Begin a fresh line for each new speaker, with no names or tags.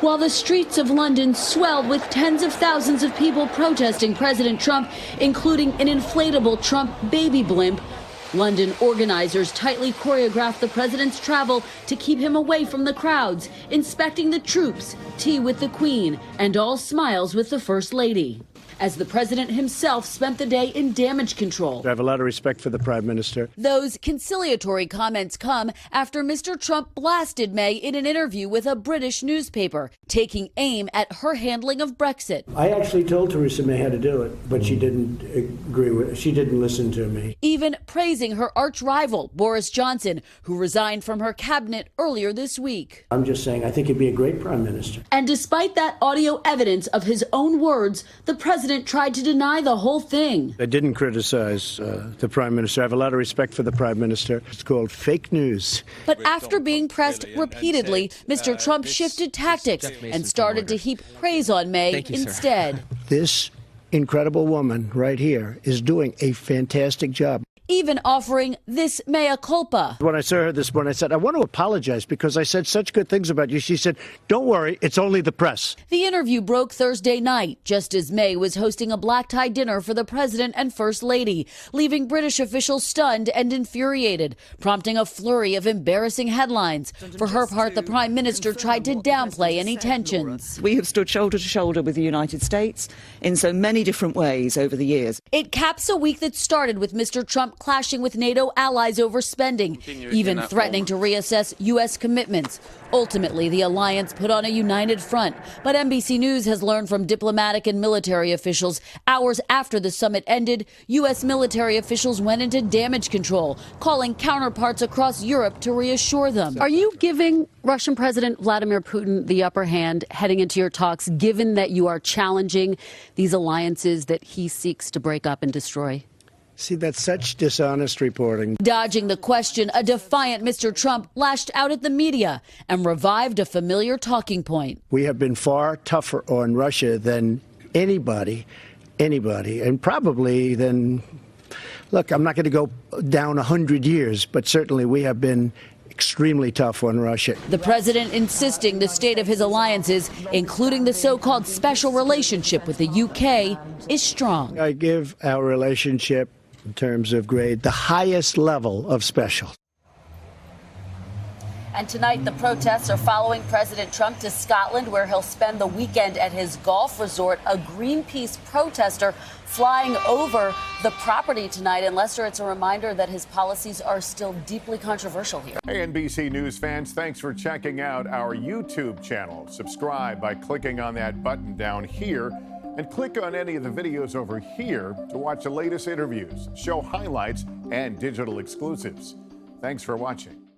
while the streets of London swelled with tens of thousands of people protesting President Trump, including an inflatable Trump baby blimp. London organizers tightly choreographed the president's travel to keep him away from the crowds, inspecting the troops, tea with the Queen, and all smiles with the First Lady. As the president himself spent the day in damage control.
I have a lot of respect for the Prime Minister.
Those conciliatory comments come after Mr. Trump blasted May in an interview with a British newspaper, taking aim at her handling of Brexit.
I actually told Theresa May how to do it, but she didn't agree with it. She didn't listen to me.
Even praising her arch rival, Boris Johnson, who resigned from her cabinet earlier this week.
I'm just saying, I think he'd be a great Prime Minister.
And despite that audio evidence of his own words, the president tried to deny the whole thing.
I didn't criticize the Prime Minister. I have a lot of respect for the Prime Minister. It's called fake news.
But after being pressed repeatedly, Mr. Trump shifted tactics and started to heap praise on May instead.
This incredible woman right here is doing a fantastic job.
Even offering this mea culpa.
When I saw her this morning, I said, I want to apologize because I said such good things about you. She said, don't worry, it's only the press.
The interview broke Thursday night, just as May was hosting a black-tie dinner for the president and First Lady, leaving British officials stunned and infuriated, prompting a flurry of embarrassing headlines. For her part, the Prime Minister tried to downplay any tensions.
We have stood shoulder to shoulder with the United States in so many different ways over the years.
It caps a week that started with Mr. Trump clashing with NATO allies over spending, even threatening to reassess U.S. commitments. Ultimately, the alliance put on a united front. But NBC News has learned from diplomatic and military officials hours after the summit ended, U.S. military officials went into damage control, calling counterparts across Europe to reassure them. Are you giving Russian President Vladimir Putin the upper hand heading into your talks, given that you are challenging these alliances that he seeks to break up and destroy?
See, that's such dishonest reporting.
Dodging the question, a defiant Mr. Trump lashed out at the media and revived a familiar talking point.
We have been far tougher on Russia than anybody, and probably than, look, I'm not going to go down 100 years, but certainly we have been extremely tough on Russia.
The president insisting the state of his alliances, including the so-called special relationship with the UK, is strong.
I give our relationship, in terms of grade, the highest level of special.
And tonight, the protests are following President Trump to Scotland, where he'll spend the weekend at his golf resort. A Greenpeace protester flying over the property tonight. And Lester, it's a reminder that his policies are still deeply controversial here.
Hey, NBC News fans, thanks for checking out our YouTube channel. Subscribe by clicking on that button down here, and click on any of the videos over here to watch the latest interviews, show highlights, and digital exclusives. Thanks for watching.